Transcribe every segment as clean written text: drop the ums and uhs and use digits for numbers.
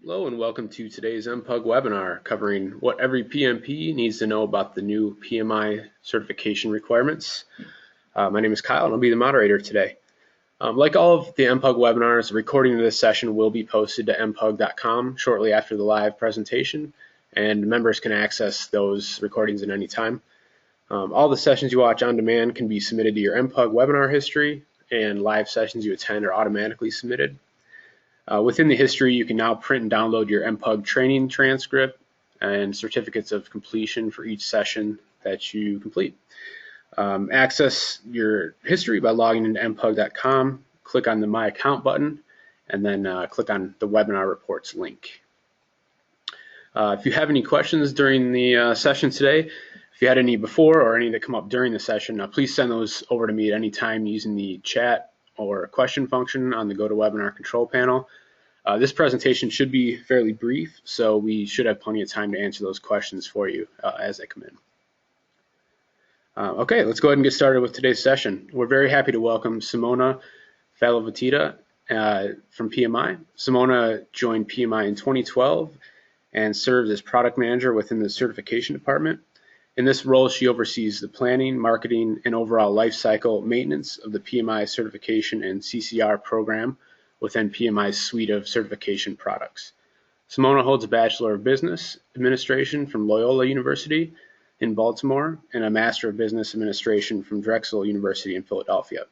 Hello and welcome to today's MPUG webinar covering what every PMP needs to know about the new PMI certification requirements. My name is Kyle and I'll be the moderator today. Like all of the MPUG webinars, a recording of this session will be posted to mpug.com shortly after the live presentation, and members can access those recordings at any time. All the sessions you watch on demand can be submitted to your MPUG webinar history, and live sessions you attend are automatically submitted. Within the history, you can now print and download your MPUG training transcript and certificates of completion for each session that you complete. Access your history by logging into mpug.com, click on the My Account button, and then click on the webinar reports link. If you have any questions during the session today, if you had any before or any that come up during the session, please send those over to me at any time using the chat or question function on the GoToWebinar control panel. This presentation should be fairly brief, so we should have plenty of time to answer those questions for you as they come in. Okay, let's go ahead and get started with today's session. We're very happy to welcome Simona Falavatita from PMI. Simona joined PMI in 2012 and serves as product manager within the certification department. In this role, she oversees the planning, marketing, and overall lifecycle maintenance of the PMI certification and CCR program within PMI's suite of certification products. Simona holds a Bachelor of Business Administration from Loyola University in Baltimore and a Master of Business Administration from Drexel University in Philadelphia.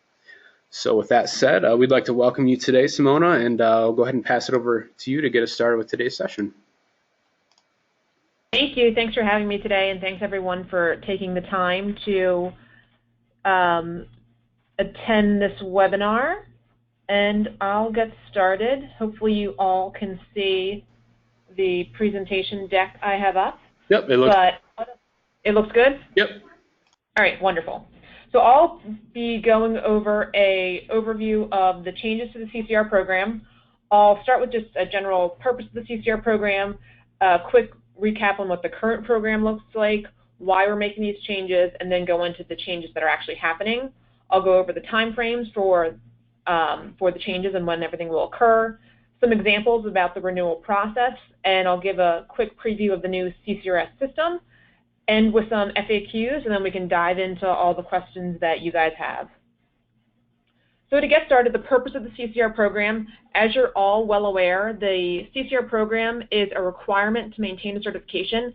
So with that said, we'd like to welcome you today, Simona, and I'll go ahead and pass it over to you to get us started with today's session. Thank you. Thanks for having me today, and thanks everyone for taking the time to attend this webinar. And I'll get started. Hopefully you all can see the presentation deck I have up. Yep, it looks good? Yep. All right, wonderful. So I'll be going over an overview of the changes to the CCR program. I'll start with just a general purpose of the CCR program, a quick recap on what the current program looks like, why we're making these changes, and then go into the changes that are actually happening. I'll go over the timeframes for the changes and when everything will occur, some examples about the renewal process, and I'll give a quick preview of the new CCRs system, and with some FAQs, and then we can dive into all the questions that you guys have. So to get started, the purpose of the CCR program, as you're all well aware, the CCR program is a requirement to maintain a certification,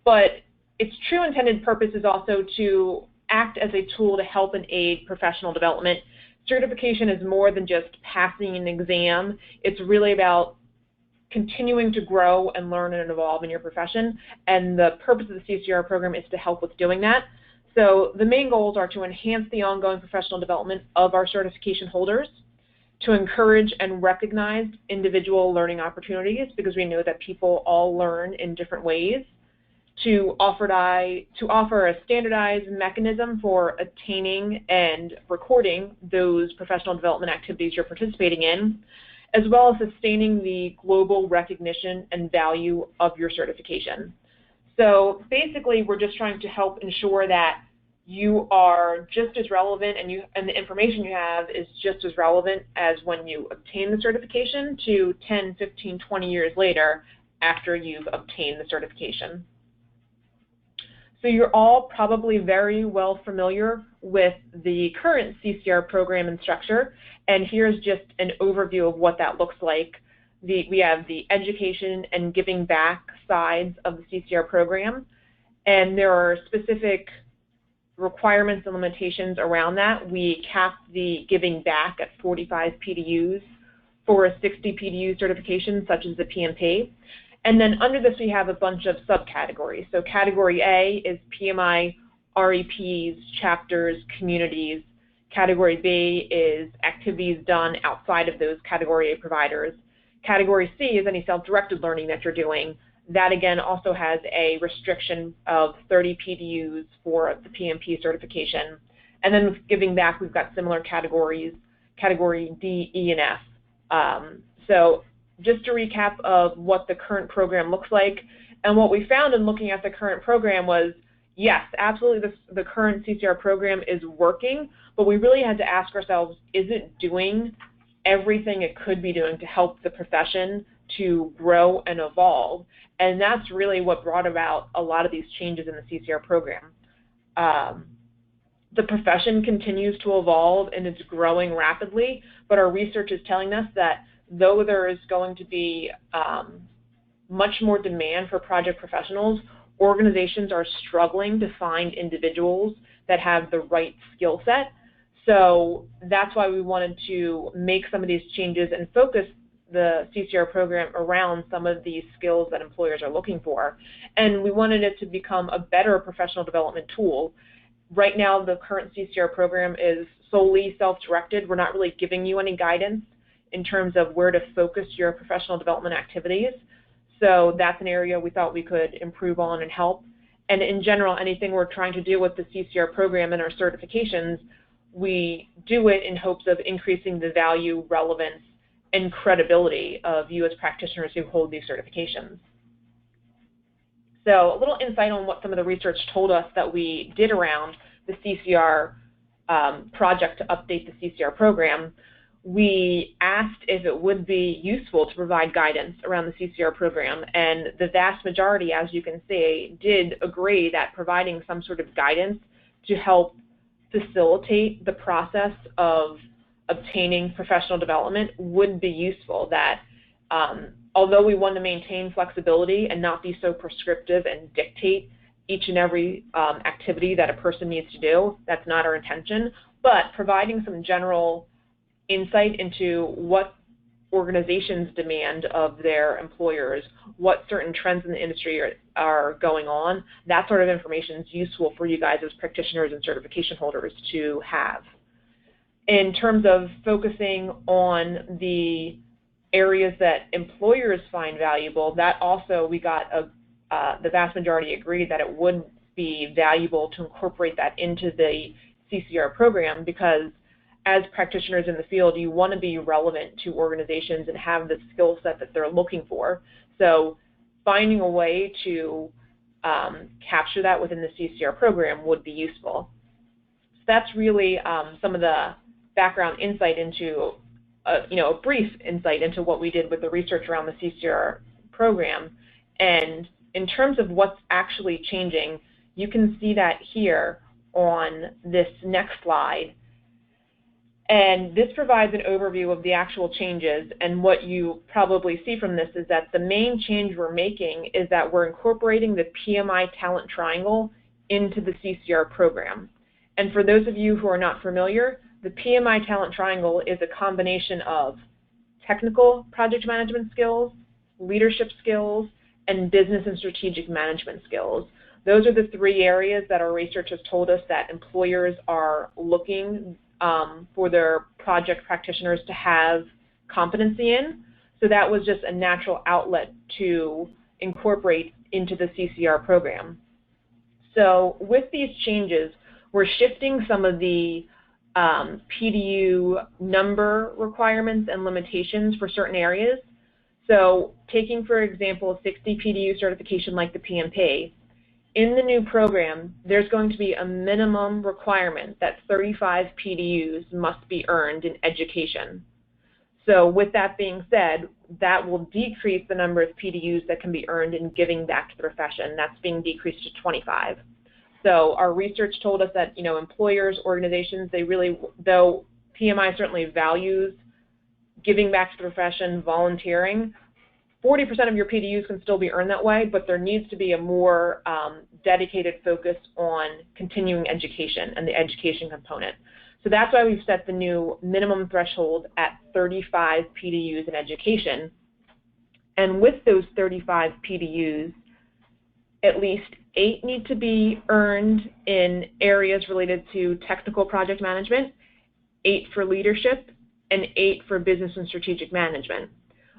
but its true intended purpose is also to act as a tool to help and aid professional development. Certification is more than just passing an exam. It's really about continuing to grow and learn and evolve in your profession, and the purpose of the CCR program is to help with doing that. So the main goals are to enhance the ongoing professional development of our certification holders, to encourage and recognize individual learning opportunities, because we know that people all learn in different ways, to offer a standardized mechanism for attaining and recording those professional development activities you're participating in, as well as sustaining the global recognition and value of your certification. So basically, we're just trying to help ensure that you are just as relevant and the information you have is just as relevant as when you obtain the certification to 10, 15, 20 years later after you've obtained the certification. So you're all probably very well familiar with the current CCR program and structure, and here's just an overview of what that looks like. We have the education and giving back sides of the CCR program, and there are specific requirements and limitations around that. We cap the giving back at 45 PDUs for a 60 PDU certification, such as the PMP. And then under this, we have a bunch of subcategories. So category A is PMI REPs, chapters, communities. Category B is activities done outside of those category A providers. Category C is any self-directed learning that you're doing. That, again, also has a restriction of 30 PDUs for the PMP certification. And then with giving back, we've got similar categories, category D, E, and F. So just a recap of what the current program looks like. And what we found in looking at the current program was, yes, absolutely the current CCR program is working, but we really had to ask ourselves, is it doing everything it could be doing to help the profession to grow and evolve, and that's really what brought about a lot of these changes in the CCR program. The profession continues to evolve and it's growing rapidly, but our research is telling us that though there is going to be much more demand for project professionals, organizations are struggling to find individuals that have the right skill set. So that's why we wanted to make some of these changes and focus the CCR program around some of these skills that employers are looking for. And we wanted it to become a better professional development tool. Right now, the current CCR program is solely self-directed. We're not really giving you any guidance in terms of where to focus your professional development activities. So that's an area we thought we could improve on and help. And in general, anything we're trying to do with the CCR program and our certifications, we do it in hopes of increasing the value, relevance, and credibility of you as practitioners who hold these certifications. So a little insight on what some of the research told us that we did around the CCR project to update the CCR program. We asked if it would be useful to provide guidance around the CCR program, and the vast majority, as you can see, did agree that providing some sort of guidance to help facilitate the process of obtaining professional development would be useful. That although we want to maintain flexibility and not be so prescriptive and dictate each and every activity that a person needs to do, that's not our intention, but providing some general insight into what organizations demand of their employers, what certain trends in the industry are going on, that sort of information is useful for you guys as practitioners and certification holders to have. In terms of focusing on the areas that employers find valuable, that also we got the vast majority agreed that it would be valuable to incorporate that into the CCR program, because as practitioners in the field, you want to be relevant to organizations and have the skill set that they're looking for. So finding a way to capture that within the CCR program would be useful. So that's really some of the background insight into, a brief insight into what we did with the research around the CCR program. And in terms of what's actually changing, you can see that here on this next slide. And this provides an overview of the actual changes, and what you probably see from this is that the main change we're making is that we're incorporating the PMI Talent Triangle into the CCR program. And for those of you who are not familiar, the PMI Talent Triangle is a combination of technical project management skills, leadership skills, and business and strategic management skills. Those are the three areas that our research has told us that employers are looking for their project practitioners to have competency in. So that was just a natural outlet to incorporate into the CCR program. So with these changes, we're shifting some of the PDU number requirements and limitations for certain areas. So taking, for example, a 60 PDU certification like the PMP, in the new program, there's going to be a minimum requirement that 35 PDUs must be earned in education. So with that being said, that will decrease the number of PDUs that can be earned in giving back to the profession. That's being decreased to 25. So our research told us that, employers, organizations, they really, though PMI certainly values giving back to the profession, volunteering, 40% of your PDUs can still be earned that way, but there needs to be a more dedicated focus on continuing education and the education component. So that's why we've set the new minimum threshold at 35 PDUs in education. And with those 35 PDUs, at least 8 need to be earned in areas related to technical project management, 8 for leadership, and 8 for business and strategic management.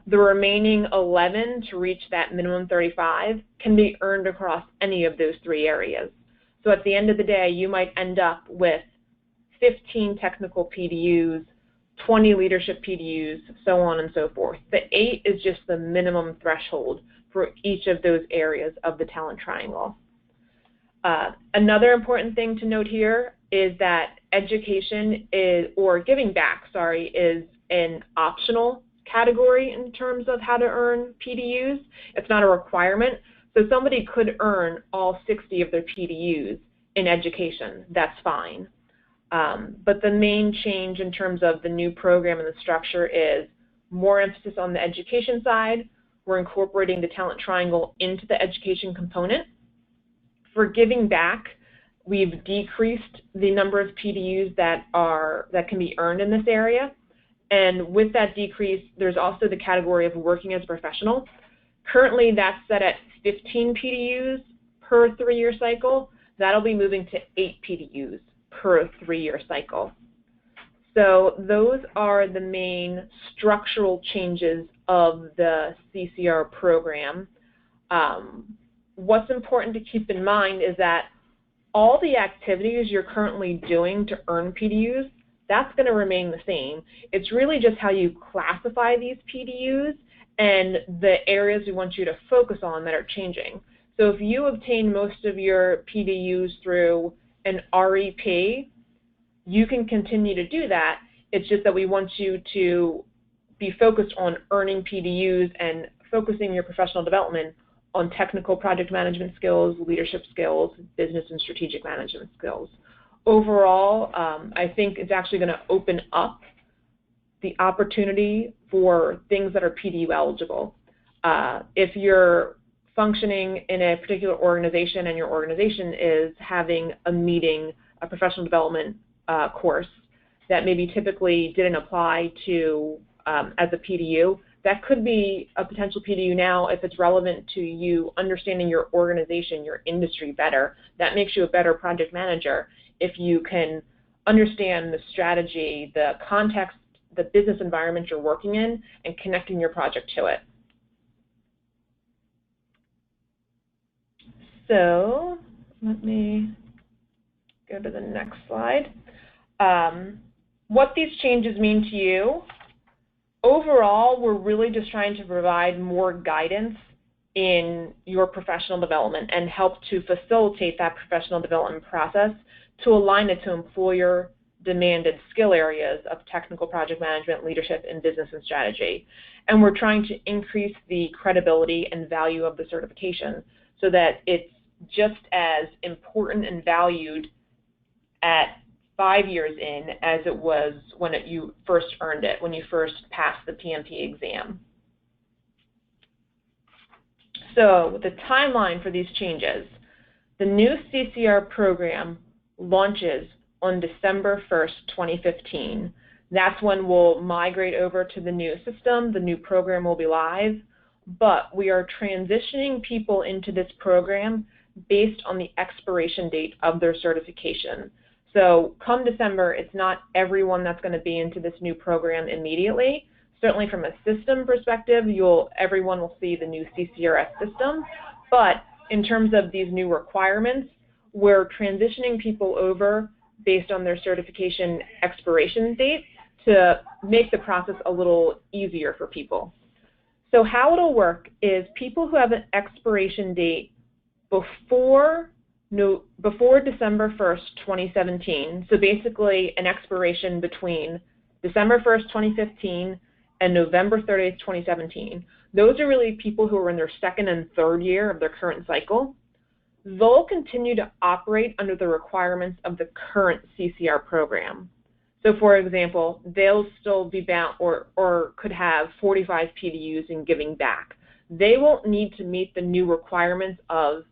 The remaining 11 to reach that minimum 35 can be earned across any of those 3 areas. So at the end of the day, you might end up with 15 technical PDUs, 20 leadership PDUs, so on and so forth. The 8 is just the minimum threshold for each of those areas of the talent triangle. Another important thing to note here is that education is, or giving back, sorry, is an optional category in terms of how to earn PDUs. It's not a requirement. So somebody could earn all 60 of their PDUs in education. That's fine. But the main change in terms of the new program and the structure is more emphasis on the education side. We're incorporating the talent triangle into the education component. For giving back, we've decreased the number of PDUs that can be earned in this area. And with that decrease, there's also the category of working as a professional. Currently, that's set at 15 PDUs per 3-year cycle. That'll be moving to 8 PDUs per 3-year cycle. So those are the main structural changes of the CCR program. What's important to keep in mind is that all the activities you're currently doing to earn PDUs, that's going to remain the same. It's really just how you classify these PDUs and the areas we want you to focus on that are changing. So if you obtain most of your PDUs through an REP, you can continue to do that. It's just that we want you to be focused on earning PDUs and focusing your professional development on technical project management skills, leadership skills, business and strategic management skills. Overall, I think it's actually going to open up the opportunity for things that are PDU eligible. If you're functioning in a particular organization and your organization is having a meeting, a professional development course that maybe typically didn't apply to as a PDU, that could be a potential PDU now if it's relevant to you understanding your organization, your industry better. That makes you a better project manager if you can understand the strategy, the context, the business environment you're working in, and connecting your project to it. So let me go to the next slide. What these changes mean to you. Overall, we're really just trying to provide more guidance in your professional development and help to facilitate that professional development process to align it to employer-demanded skill areas of technical project management, leadership, and business and strategy. And we're trying to increase the credibility and value of the certification so that it's just as important and valued at 5 years in as it was when you first earned it, when you first passed the PMP exam. So the timeline for these changes, the new CCR program launches on December 1st, 2015. That's when we'll migrate over to the new system. The new program will be live, but we are transitioning people into this program based on the expiration date of their certification. So come December, it's not everyone that's going to be into this new program immediately. Certainly from a system perspective, everyone will see the new CCRs system. But in terms of these new requirements, we're transitioning people over based on their certification expiration date to make the process a little easier for people. So how it'll work is people who have an expiration date before December 1st, 2017, so basically an expiration between December 1st, 2015 and November 30th, 2017. Those are really people who are in their second and third year of their current cycle. They'll continue to operate under the requirements of the current CCR program. So for example, they'll still be bound or could have 45 PDUs in giving back. They won't need to meet the new requirements of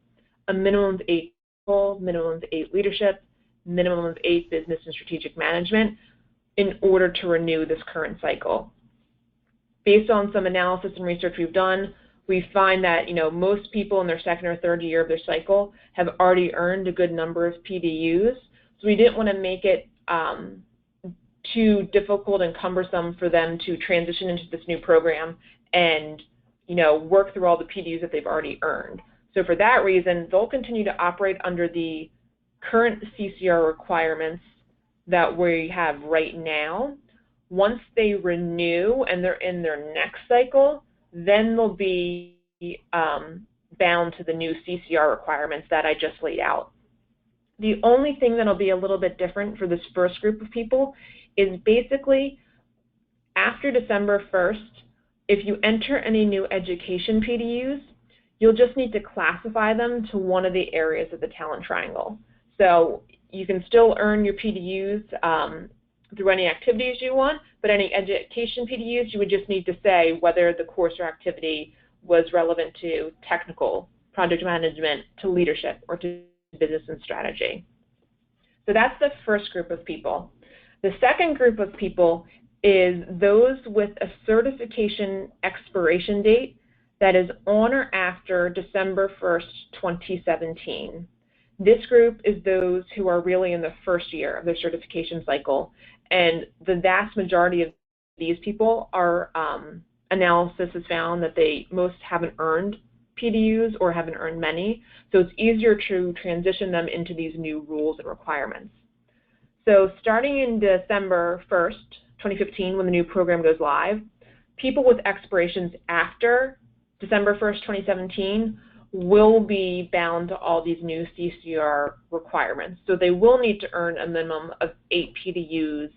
a minimum of 8 people, minimum of 8 leadership, minimum of 8 business and strategic management in order to renew this current cycle. Based on some analysis and research we've done, we find that most people in their second or third year of their cycle have already earned a good number of PDUs. So we didn't want to make it too difficult and cumbersome for them to transition into this new program and work through all the PDUs that they've already earned. So for that reason, they'll continue to operate under the current CCR requirements that we have right now. Once they renew and they're in their next cycle, then they'll be bound to the new CCR requirements that I just laid out. The only thing that'll be a little bit different for this first group of people is basically after December 1st, if you enter any new education PDUs, you'll just need to classify them to one of the areas of the talent triangle. So you can still earn your PDUs through any activities you want, but any education PDUs, you would just need to say whether the course or activity was relevant to technical, project management, to leadership, or to business and strategy. So that's the first group of people. The second group of people is those with a certification expiration date that is on or after December 1st, 2017. This group is those who are really in the first year of their certification cycle, and the vast majority of these people, our analysis has found that they most haven't earned PDUs or haven't earned many, so it's easier to transition them into these new rules and requirements. So starting in December 1st, 2015, when the new program goes live, people with expirations after December 1st, 2017 will be bound to all these new CCR requirements. So they will need to earn a minimum of 8 PDUs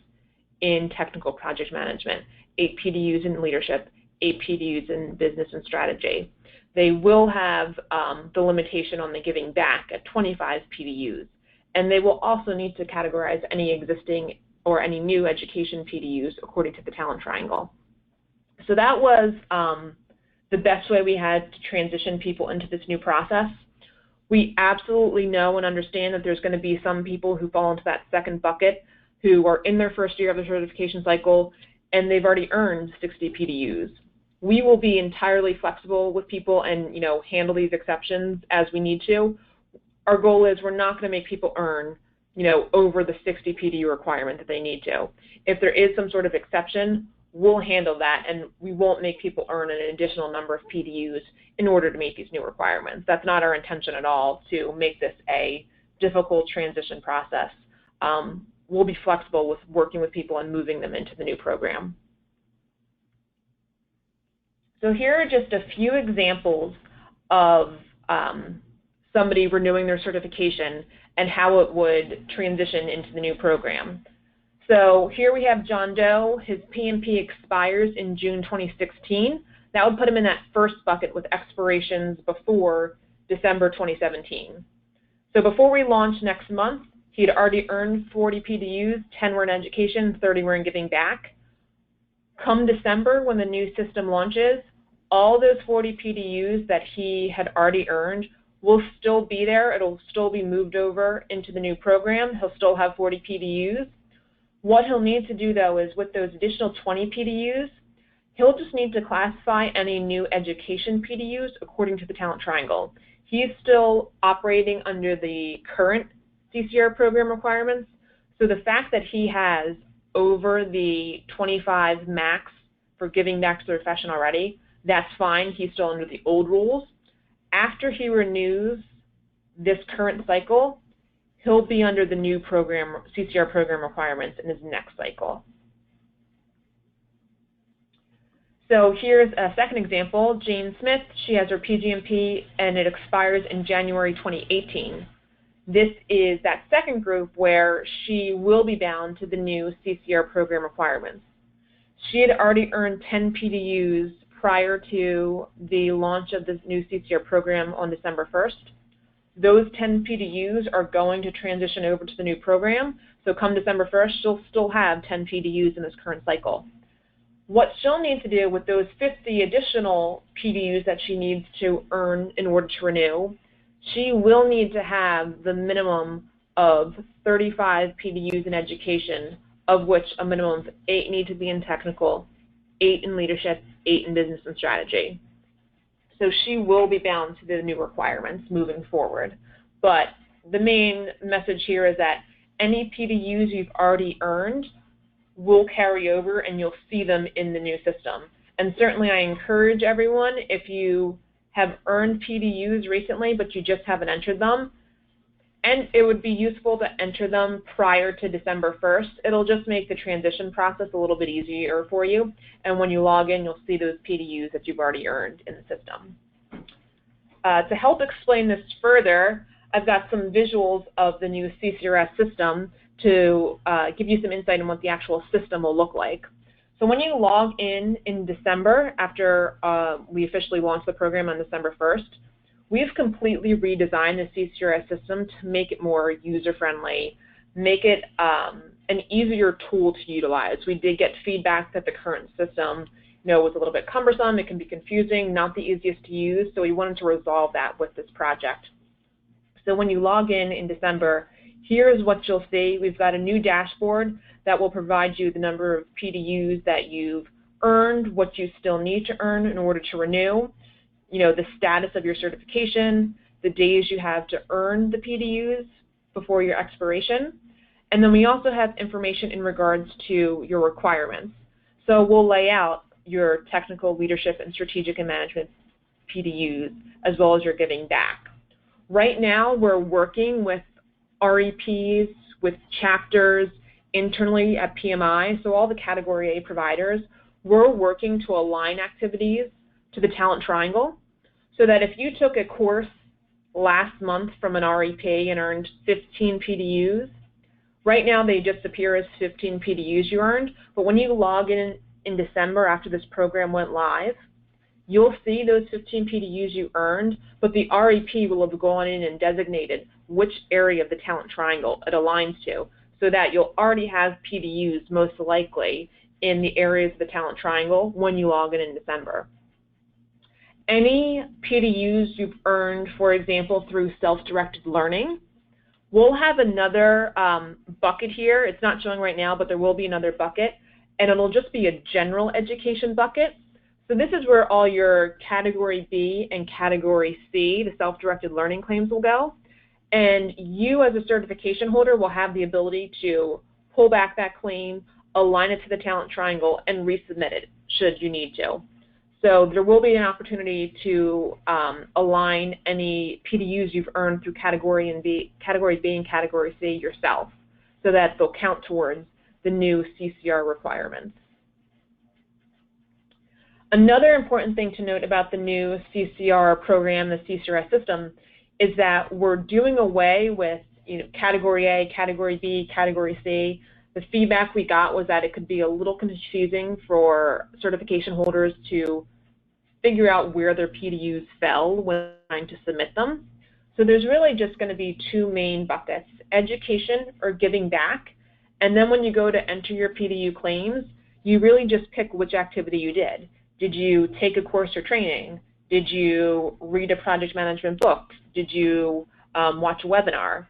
in technical project management, 8 PDUs in leadership, 8 PDUs in business and strategy. They will have the limitation on the giving back at 25 PDUs. And they will also need to categorize any existing or any new education PDUs according to the talent triangle. So that was the best way we had to transition people into this new process. We absolutely know and understand that there's going to be some people who fall into that second bucket who are in their first year of the certification cycle and they've already earned 60 PDUs. We will be entirely flexible with people and handle these exceptions as we need to. Our goal is we're not going to make people earn over the 60 PDU requirement that they need to. If there is some sort of exception, we'll handle that, and we won't make people earn an additional number of PDUs in order to meet these new requirements. That's not our intention at all, to make this a difficult transition process. We'll be flexible with working with people and moving them into the new program. So here are just a few examples of somebody renewing their certification and how it would transition into the new program. So here we have John Doe. His PMP expires in June 2016. That would put him in that first bucket with expirations before December 2017. So before we launch next month, he had already earned 40 PDUs, 10 were in education, 30 were in giving back. Come December, when the new system launches, all those 40 PDUs that he had already earned will still be there. It'll still be moved over into the new program. He'll still have 40 PDUs. What he'll need to do, though, is with those additional 20 PDUs, he'll just need to classify any new education PDUs according to the talent triangle. He's still operating under the current CCR program requirements, so the fact that he has over the 25 max for giving back to the profession already, that's fine. He's still under the old rules. After he renews this current cycle, he'll be under the new program, CCR program requirements in his next cycle. So here's a second example. Jane Smith, she has her PGMP and it expires in January 2018. This is that second group where she will be bound to the new CCR program requirements. She had already earned 10 PDUs prior to the launch of this new CCR program on December 1st. Those 10 PDUs are going to transition over to the new program, so come December 1st, she'll still have 10 PDUs in this current cycle. What she'll need to do with those 50 additional PDUs that she needs to earn in order to renew, she will need to have the minimum of 35 PDUs in education, of which a minimum of 8 need to be in technical, 8 in leadership, 8 in business and strategy. So she will be bound to the new requirements moving forward. But the main message here is that any PDUs you've already earned will carry over and you'll see them in the new system. And certainly I encourage everyone, if you have earned PDUs recently but you just haven't entered them, and it would be useful to enter them prior to December 1st. It'll just make the transition process a little bit easier for you. And when you log in, you'll see those PDUs that you've already earned in the system. To help explain this further, I've got some visuals of the new CCRs system to give you some insight on what the actual system will look like. So when you log in December, after we officially launched the program on December 1st, we've completely redesigned the CCRs system to make it more user-friendly, make it an easier tool to utilize. We did get feedback that the current system was a little bit cumbersome, it can be confusing, not the easiest to use, so we wanted to resolve that with this project. So when you log in December, here's what you'll see. We've got a new dashboard that will provide you the number of PDUs that you've earned, what you still need to earn in order to renew, the status of your certification, the days you have to earn the PDUs before your expiration. And then we also have information in regards to your requirements. So we'll lay out your technical, leadership, and strategic and management PDUs, as well as your giving back. Right now, we're working with REPs, with chapters internally at PMI, so all the Category A providers, we're working to align activities to the Talent Triangle, so that if you took a course last month from an REP and earned 15 PDUs, right now they just appear as 15 PDUs you earned, but when you log in December after this program went live, you'll see those 15 PDUs you earned, but the REP will have gone in and designated which area of the Talent Triangle it aligns to, so that you'll already have PDUs most likely in the areas of the Talent Triangle when you log in December. Any PDUs you've earned, for example, through self-directed learning, we'll have another bucket here. It's not showing right now, but there will be another bucket, and it'll just be a general education bucket. So this is where all your Category B and Category C, the self-directed learning claims, will go. And you as a certification holder will have the ability to pull back that claim, align it to the Talent Triangle, and resubmit it should you need to. So there will be an opportunity to align any PDUs you've earned through Category B and Category C yourself, so that they'll count towards the new CCR requirements. Another important thing to note about the new CCR program, the CCRs system, is that we're doing away with Category A, Category B, Category C. The feedback we got was that it could be a little confusing for certification holders to figure out where their PDUs fell when trying to submit them. So there's really just going to be two main buckets, education or giving back. And then when you go to enter your PDU claims, you really just pick which activity you did. Did you take a course or training? Did you read a project management book? Did you watch a webinar?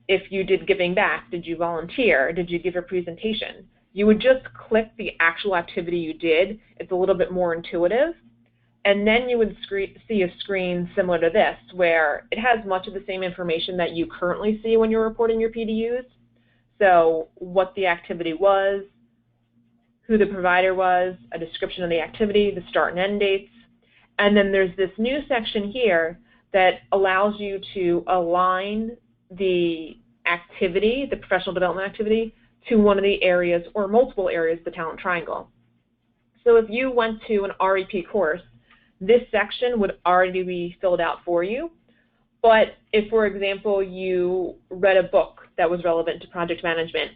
If you did giving back, did you volunteer? Did you give a presentation? You would just click the actual activity you did. It's a little bit more intuitive. And then you would see a screen similar to this, where it has much of the same information that you currently see when you're reporting your PDUs. So what the activity was, who the provider was, a description of the activity, the start and end dates. And then there's this new section here that allows you to align the activity, the professional development activity, to one of the areas or multiple areas of the Talent Triangle. So if you went to an REP course, this section would already be filled out for you. But if, for example, you read a book that was relevant to project management,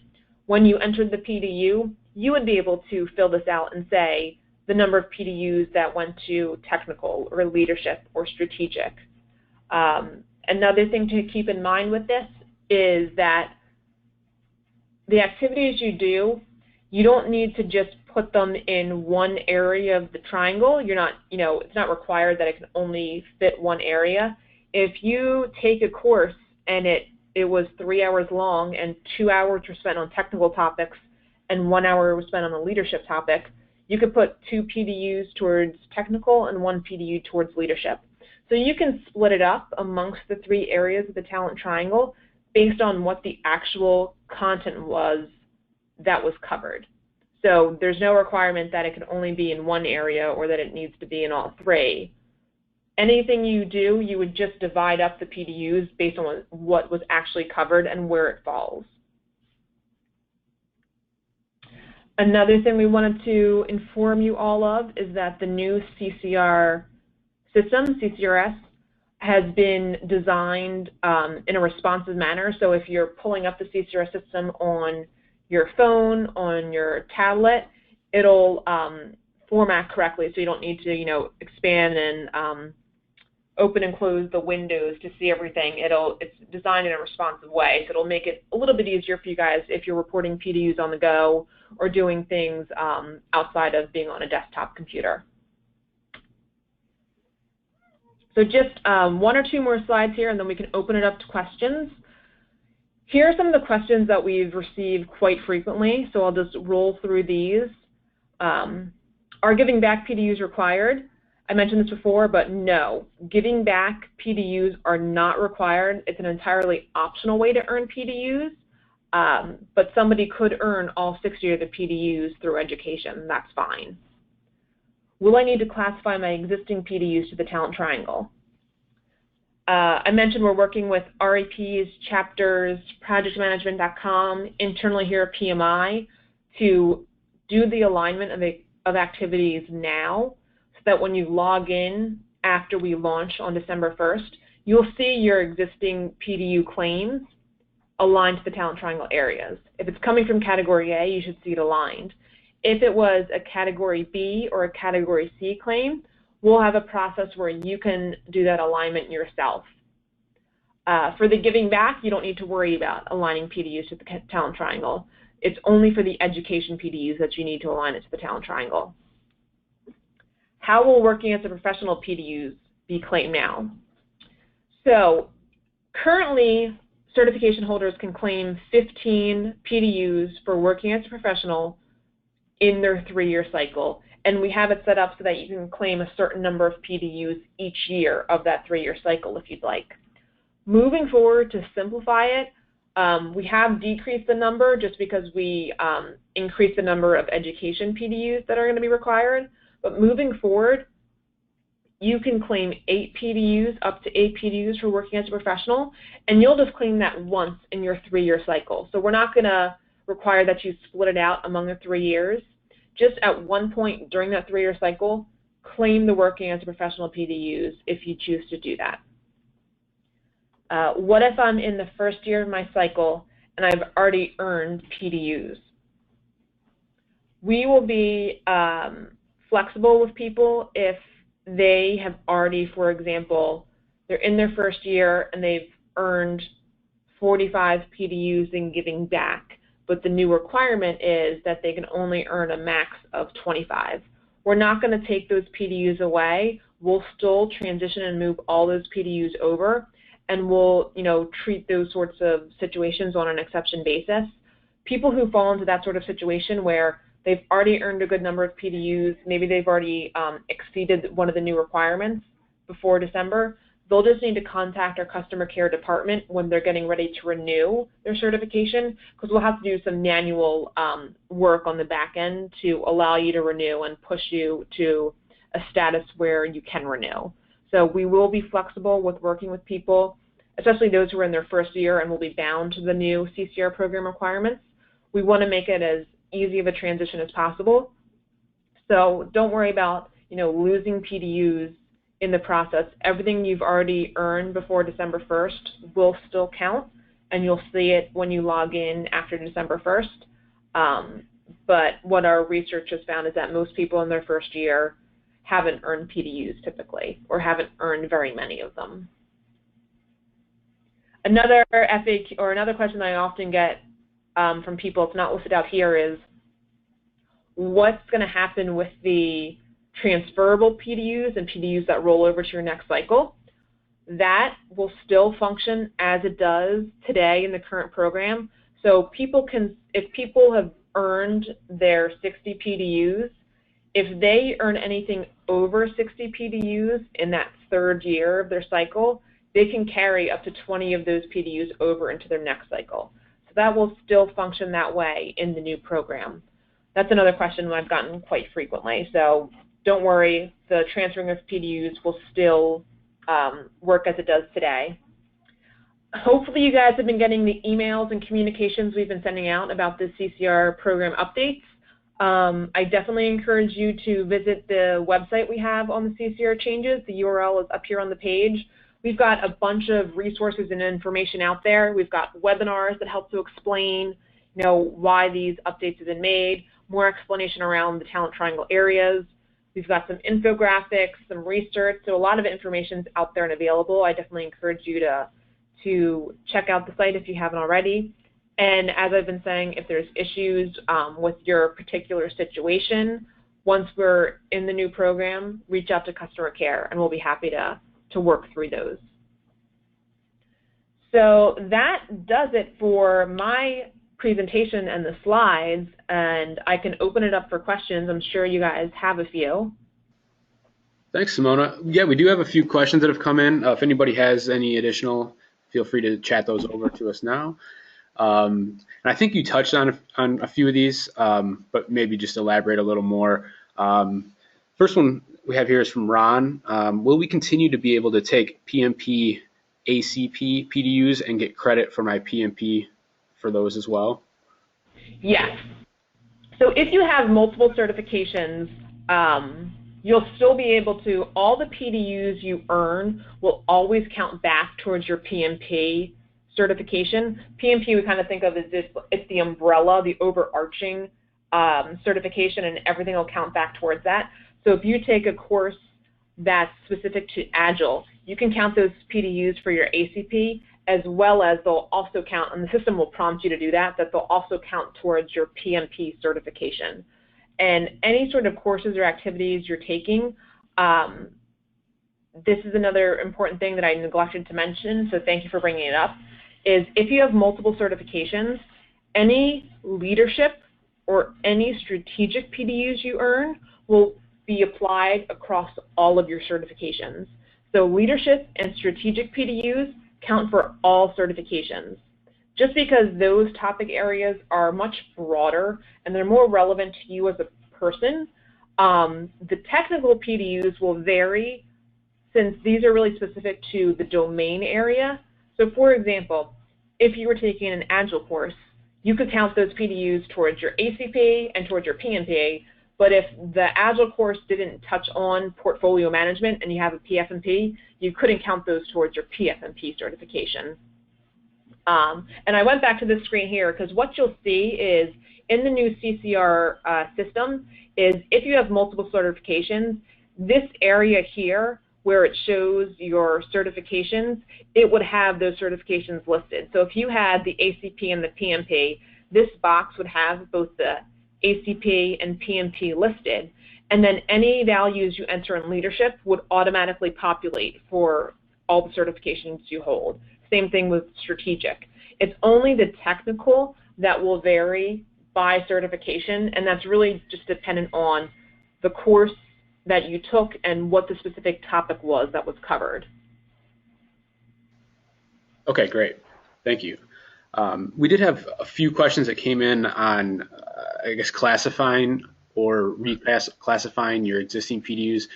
when you entered the PDU, you would be able to fill this out and say the number of PDUs that went to technical or leadership or strategic. Another thing to keep in mind with this is that the activities you do, you don't need to just put them in one area of the triangle. You're not, it's not required that it can only fit one area. If you take a course and it was 3 hours long and 2 hours were spent on technical topics and 1 hour was spent on the leadership topic, you could put 2 PDUs towards technical and 1 PDU towards leadership. So you can split it up amongst the 3 areas of the Talent Triangle based on what the actual content was that was covered. So there's no requirement that it can only be in one area or that it needs to be in all 3. Anything you do, you would just divide up the PDUs based on what was actually covered and where it falls. Another thing we wanted to inform you all of is that the new CCR system, CCRs, has been designed in a responsive manner. So if you're pulling up the CCR system on your phone, on your tablet, it'll format correctly, so you don't need to, expand and open and close the windows to see everything. It's designed in a responsive way, so it'll make it a little bit easier for you guys if you're reporting PDUs on the go or doing things outside of being on a desktop computer. So just one or two more slides here, and then we can open it up to questions. Here are some of the questions that we've received quite frequently, so I'll just roll through these. Are giving back PDUs required? I mentioned this before, but no. Giving back PDUs are not required. It's an entirely optional way to earn PDUs, but somebody could earn all 60 of the PDUs through education. That's fine. Will I need to classify my existing PDUs to the Talent Triangle? I mentioned we're working with REPs, chapters, projectmanagement.com, internally here at PMI, to do the alignment of activities now, so that when you log in after we launch on December 1st, you'll see your existing PDU claims aligned to the Talent Triangle areas. If it's coming from Category A, you should see it aligned. If it was a Category B or a Category C claim, we'll have a process where you can do that alignment yourself. For the giving back, you don't need to worry about aligning PDUs to the Talent Triangle. It's only for the education PDUs that you need to align it to the Talent Triangle. How will working as a professional PDUs be claimed now? So currently, certification holders can claim 15 PDUs for working as a professional in their 3-year cycle, and we have it set up so that you can claim a certain number of PDUs each year of that 3-year cycle if you'd like. Moving forward, to simplify it, we have decreased the number just because we increased the number of education PDUs that are going to be required, but moving forward, you can claim 8 PDUs, up to 8 PDUs for working as a professional, and you'll just claim that once in your 3-year cycle. So we're not going to require that you split it out among the 3 years. Just at one point during that 3-year cycle, claim the working as a professional PDUs if you choose to do that. What if I'm in the first year of my cycle and I've already earned PDUs? We will be flexible with people if they have already, for example, they're in their first year and they've earned 45 PDUs in giving back, but the new requirement is that they can only earn a max of 25. We're not going to take those PDUs away. We'll still transition and move all those PDUs over, and we'll, treat those sorts of situations on an exception basis. People who fall into that sort of situation where they've already earned a good number of PDUs, maybe they've already exceeded one of the new requirements before December, they'll just need to contact our customer care department when they're getting ready to renew their certification, because we'll have to do some manual work on the back end to allow you to renew and push you to a status where you can renew. So we will be flexible with working with people, especially those who are in their first year and will be bound to the new CCR program requirements. We want to make it as easy of a transition as possible. So don't worry about, losing PDUs in the process. Everything you've already earned before December 1st will still count, and you'll see it when you log in after December 1st. But what our research has found is that most people in their first year haven't earned PDUs typically, or haven't earned very many of them. Another FAQ, or another question I often get from people, it's not listed out here, is what's going to happen with the transferable PDUs and PDUs that roll over to your next cycle? That will still function as it does today in the current program. So people can, if people have earned their 60 PDUs, if they earn anything over 60 PDUs in that 3rd year of their cycle, they can carry up to 20 of those PDUs over into their next cycle. So that will still function that way in the new program. That's another question I've gotten quite frequently. So don't worry, the transferring of PDUs will still work as it does today. Hopefully you guys have been getting the emails and communications we've been sending out about the CCR program updates. I definitely encourage you to visit the website we have on the CCR changes. The URL is up here on the page. We've got a bunch of resources and information out there. We've got webinars that help to explain, why these updates have been made. more explanation around the talent triangle areas. We've got some infographics, some research, so a lot of information is out there and available. I definitely encourage you to check out the site if you haven't already. And as I've been saying, if there's issues with your particular situation, once we're in the new program, reach out to customer care, and we'll be happy to work through those. So that does it for my presentation and the slides, and I can open it up for questions. I'm sure you guys have a few. Thanks, Simona. Yeah, we do have a few questions that have come in. If anybody has any additional, feel free to chat those over to us now. And I think you touched on a few of these, but maybe just elaborate a little more. First one we have here is from Ron. Will we continue to be able to take PMP ACP PDUs and get credit for my PMP for those as well? Yes. So if you have multiple certifications, you'll still be able to, all the PDUs you earn will always count back towards your PMP certification. PMP we kind of think of as this, it's the umbrella, the overarching certification, and everything will count back towards that. So if you take a course that's specific to Agile, you can count those PDUs for your ACP, as well as they'll also count, and the system will prompt you to do that they'll also count towards your PMP certification. And any sort of courses or activities you're taking, this is another important thing that I neglected to mention, so thank you for bringing it up, is if you have multiple certifications, any leadership or any strategic PDUs you earn will be applied across all of your certifications. So leadership and strategic PDUs count for all certifications. Just because those topic areas are much broader and they're more relevant to you as a person, the technical PDUs will vary since these are really specific to the domain area. So for example, if you were taking an Agile course, you could count those PDUs towards your ACP and towards your PMP, but if the Agile course didn't touch on portfolio management and you have a PFMP, you couldn't count those towards your PFMP certification. And I went back to this screen here because what you'll see is in the new CCR system is if you have multiple certifications, this area here where it shows your certifications, it would have those certifications listed. So if you had the ACP and the PMP, this box would have both the ACP and PMP listed, and then any values you enter in leadership would automatically populate for all the certifications you hold. Same thing with strategic. It's only the technical that will vary by certification, and that's really just dependent on the course that you took and what the specific topic was that was covered. Okay, great. Thank you. We did have a few questions that came in on, I guess, classifying or reclassifying your existing PDUs.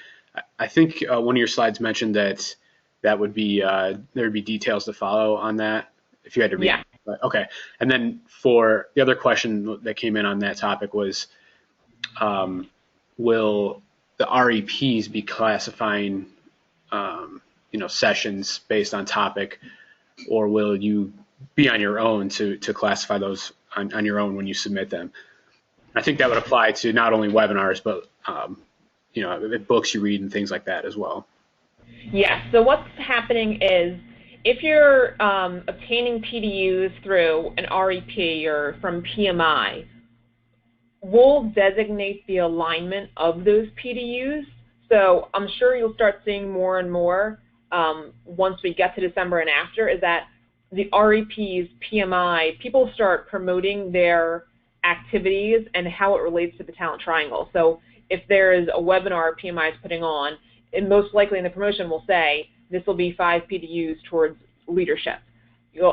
I think one of your slides mentioned that would be there would be details to follow on that if you had to read. Yeah. Okay. And then for the other question that came in on that topic was, will the REPs be classifying, sessions based on topic, or will you be on your own to classify those on your own when you submit them? I think that would apply to not only webinars, but books you read and things like that as well. Yeah, so what's happening is if you're obtaining PDUs through an REP or from PMI, we'll designate the alignment of those PDUs. So I'm sure you'll start seeing more and more once we get to December and after, is that the REPs, PMI, people start promoting their activities and how it relates to the talent triangle. So if there is a webinar PMI is putting on, and most likely in the promotion will say, this will be 5 PDUs towards leadership.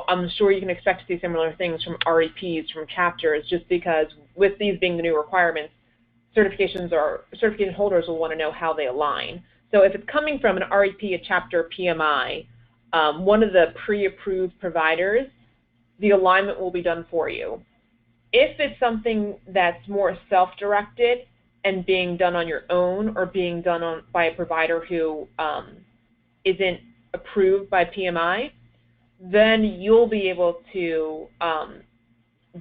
I'm sure you can expect to see similar things from REPs, from chapters, just because with these being the new requirements, certification holders will want to know how they align. So if it's coming from an REP, a chapter, PMI, one of the pre-approved providers, the alignment will be done for you. If it's something that's more self-directed and being done on your own or being done by a provider who isn't approved by PMI, then you'll be able to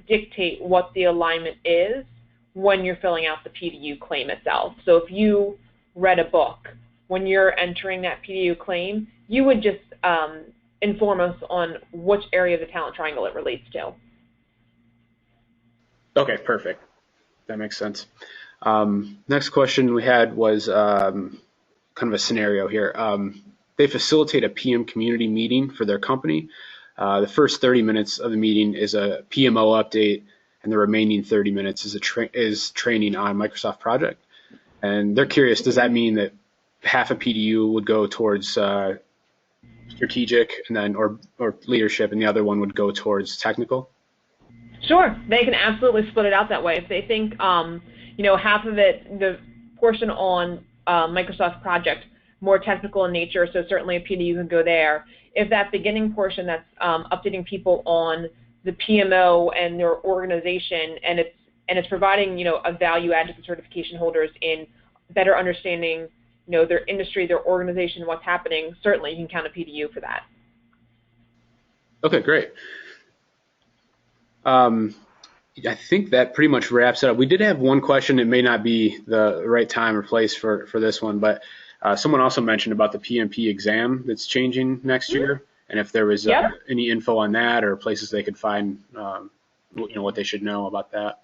dictate what the alignment is when you're filling out the PDU claim itself. So if you read a book, when you're entering that PDU claim, you would just inform us on which area of the talent triangle it relates to. Okay, perfect. That makes sense. Next question we had was kind of a scenario here. They facilitate a PM community meeting for their company. The first 30 minutes of the meeting is a PMO update, and the remaining 30 minutes is training on Microsoft project. And they're curious, does that mean that half a PDU would go towards strategic and then or leadership, and the other one would go towards technical? Sure, they can absolutely split it out that way. If they think, you know, half of it, the portion on Microsoft project, more technical in nature, so certainly a PDU can go there. If that beginning portion that's updating people on the PMO and their organization, and it's providing, you know, a value add to the certification holders in better understanding, you know, their industry, their organization, what's happening, certainly you can count a PDU for that. Okay, great. I think that pretty much wraps it up. We did have one question. It may not be the right time or place for this one, but someone also mentioned about the PMP exam that's changing next year, and if there was any info on that or places they could find, you know, what they should know about that.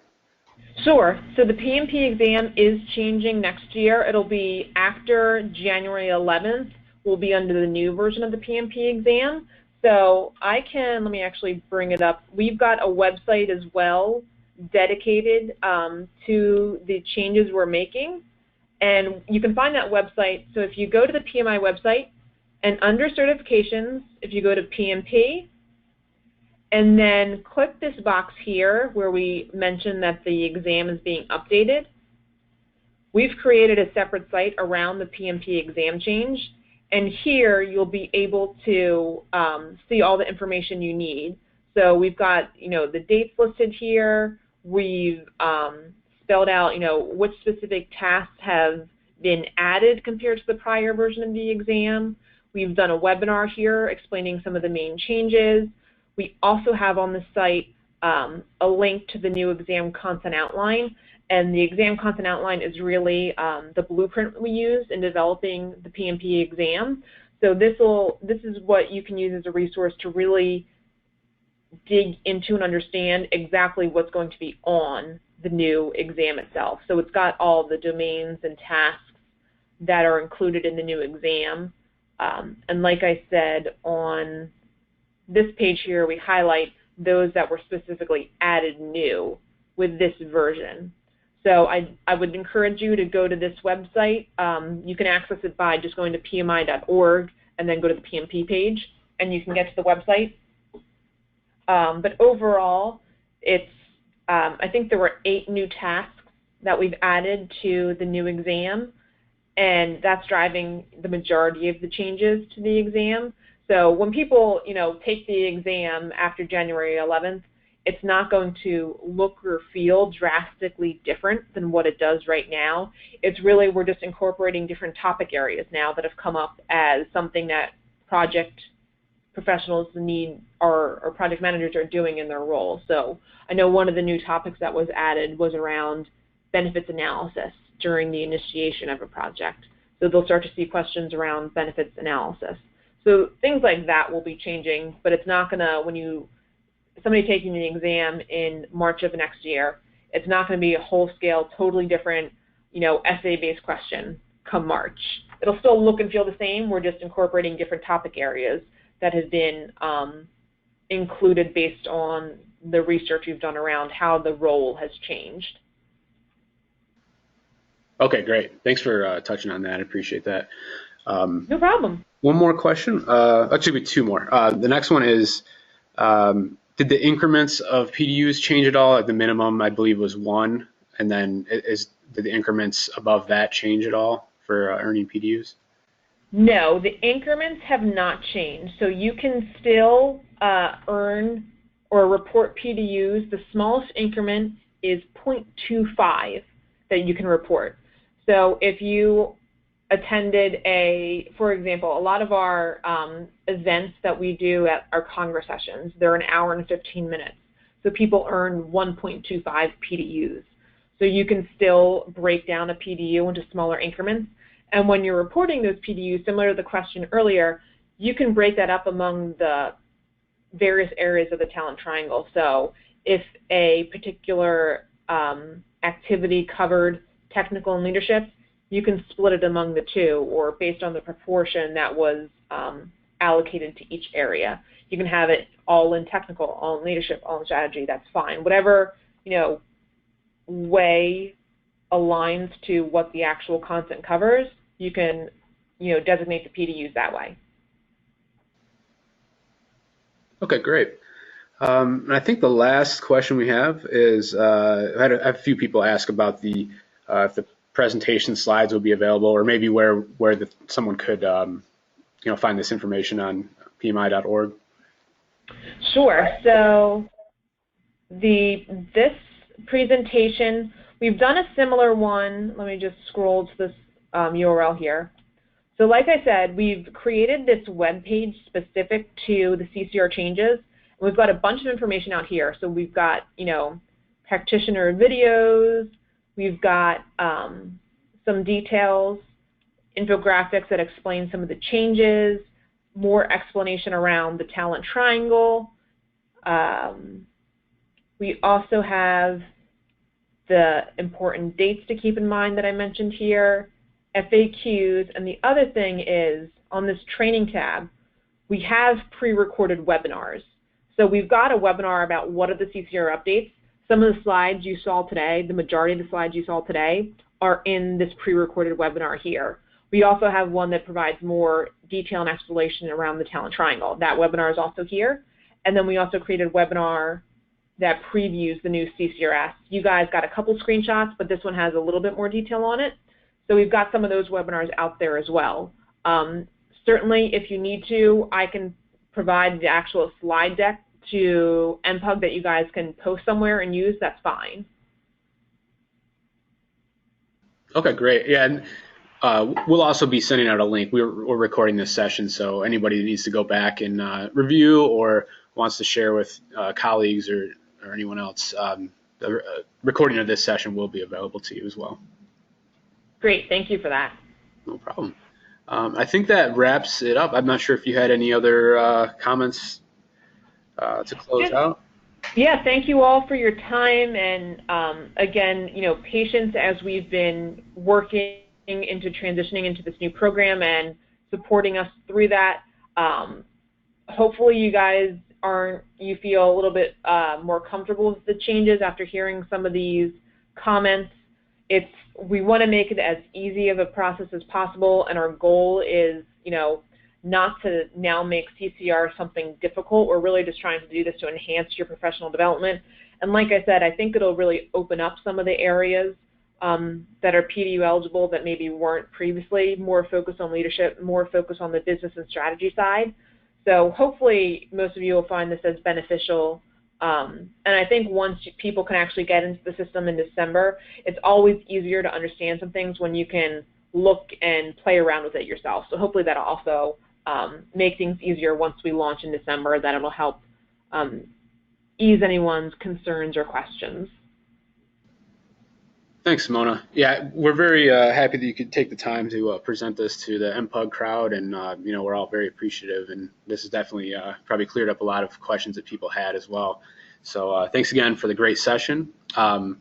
Sure. So the PMP exam is changing next year. It'll be after January 11th. We'll be under the new version of the PMP exam. So let me actually bring it up. We've got a website as well dedicated to the changes we're making. And you can find that website. So if you go to the PMI website and under certifications, if you go to PMP, and then click this box here where we mention that the exam is being updated, we've created a separate site around the PMP exam change. And here you'll be able to see all the information you need. So we've got, you know, the dates listed here. We've spelled out, you know, which specific tasks have been added compared to the prior version of the exam. We've done a webinar here explaining some of the main changes. We also have on the site a link to the new exam content outline. And the exam content outline is really the blueprint we use in developing the PMP exam. So this is what you can use as a resource to really dig into and understand exactly what's going to be on the new exam itself. So it's got all the domains and tasks that are included in the new exam. And like I said, on this page here, we highlight those that were specifically added new with this version. So I would encourage you to go to this website. You can access it by just going to pmi.org and then go to the PMP page, and you can get to the website. But overall, it's I think there were 8 new tasks that we've added to the new exam, and that's driving the majority of the changes to the exam. So when people, you know, take the exam after January 11th, it's not going to look or feel drastically different than what it does right now. It's really, we're just incorporating different topic areas now that have come up as something that project professionals need or project managers are doing in their role. So I know one of the new topics that was added was around benefits analysis during the initiation of a project. So they'll start to see questions around benefits analysis. So things like that will be changing, but it's not gonna, when somebody taking the exam in March of next year, it's not going to be a whole-scale, totally different, you know, essay-based question come March. It'll still look and feel the same. We're just incorporating different topic areas that have been included based on the research we've done around how the role has changed. Okay, great. Thanks for touching on that. I appreciate that. No problem. One more question. Actually, 2 more. The next one is, did the increments of PDUs change at all? At the minimum, I believe, was 1, and then did the increments above that change at all for earning PDUs? No, the increments have not changed. So you can still earn or report PDUs. The smallest increment is 0.25 that you can report. So if you attended for example, a lot of our events that we do at our Congress sessions, they're an hour and 15 minutes. So people earn 1.25 PDUs. So you can still break down a PDU into smaller increments. And when you're reporting those PDUs, similar to the question earlier, you can break that up among the various areas of the talent triangle. So if a particular activity covered technical and leadership, you can split it among the two, or based on the proportion that was allocated to each area. You can have it all in technical, all in leadership, all in strategy, that's fine. Whatever, way aligns to what the actual content covers, you can, designate the PDUs that way. Okay, great. And I think the last question we have is, I had a few people ask about the if the presentation slides will be available, or maybe where someone could find this information on PMI.org. Sure. So this presentation, we've done a similar one. Let me just scroll to this URL here. So like I said, we've created this web page specific to the CCR changes. We've got a bunch of information out here. So we've got, practitioner videos. We've got some details, infographics that explain some of the changes, more explanation around the talent triangle. We also have the important dates to keep in mind that I mentioned here, FAQs, and the other thing is on this training tab, we have pre-recorded webinars. So we've got a webinar about what are the CCR updates. Some of the slides you saw today, the majority of the slides you saw today, are in this pre-recorded webinar here. We also have one that provides more detail and explanation around the talent triangle. That webinar is also here. And then we also created a webinar that previews the new CCRS. You guys got a couple screenshots, but this one has a little bit more detail on it. So we've got some of those webinars out there as well. Certainly, if you need to, I can provide the actual slide deck to MPUG that you guys can post somewhere and use. That's fine. Okay, great. Yeah, and we'll also be sending out a link. We're recording this session, so anybody that needs to go back and review or wants to share with colleagues or anyone else, the recording of this session will be available to you as well. Great, thank you for that. No problem. I think that wraps it up. I'm not sure if you had any other comments to close out. Yeah, thank you all for your time, and again, patience as we've been working into transitioning into this new program and supporting us through that. Hopefully you guys you feel a little bit more comfortable with the changes after hearing some of these comments. We want to make it as easy of a process as possible, and our goal is, not to now make CCR something difficult. We're really just trying to do this to enhance your professional development. And like I said, I think it'll really open up some of the areas that are PDU eligible that maybe weren't previously, more focused on leadership, more focused on the business and strategy side. So hopefully most of you will find this as beneficial. And I think once people can actually get into the system in December, it's always easier to understand some things when you can look and play around with it yourself. So hopefully that'll also make things easier once we launch in December, that it'll help ease anyone's concerns or questions. Thanks, Simona. Yeah, we're very happy that you could take the time to present this to the MPUG crowd, and we're all very appreciative, and this has definitely probably cleared up a lot of questions that people had as well. So thanks again for the great session. And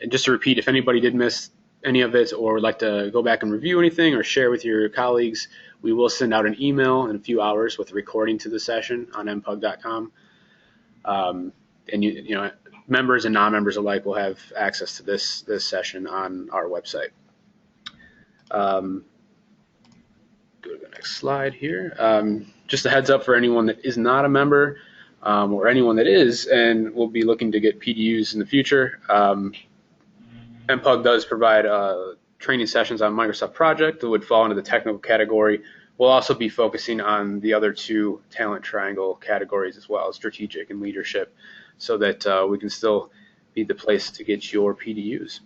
just to repeat, if anybody did miss any of it or would like to go back and review anything or share with your colleagues, we will send out an email in a few hours with a recording to the session on mpug.com. And members and non-members alike will have access to this session on our website. Go to the next slide here. Just a heads up for anyone that is not a member or anyone that is and will be looking to get PDUs in the future. MPUG does provide training sessions on Microsoft Project that would fall into the technical category. We'll also be focusing on the other two talent triangle categories as well, strategic and leadership, so that we can still be the place to get your PDUs.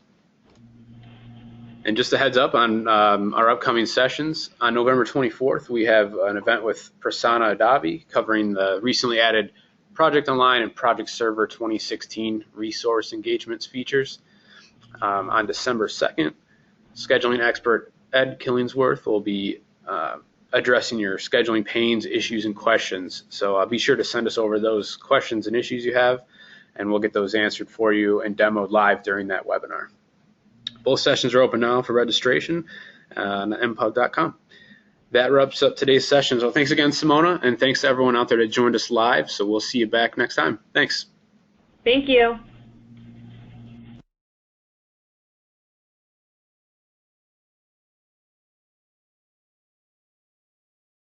And just a heads up on our upcoming sessions. On November 24th, we have an event with Prasanna Adavi covering the recently added Project Online and Project Server 2016 resource engagements features. On December 2nd, scheduling expert Ed Killingsworth will be addressing your scheduling pains, issues, and questions. So be sure to send us over those questions and issues you have, and we'll get those answered for you and demoed live during that webinar. Both sessions are open now for registration on mpug.com. That wraps up today's session. So thanks again, Simona, and thanks to everyone out there that joined us live. So we'll see you back next time. Thanks. Thank you.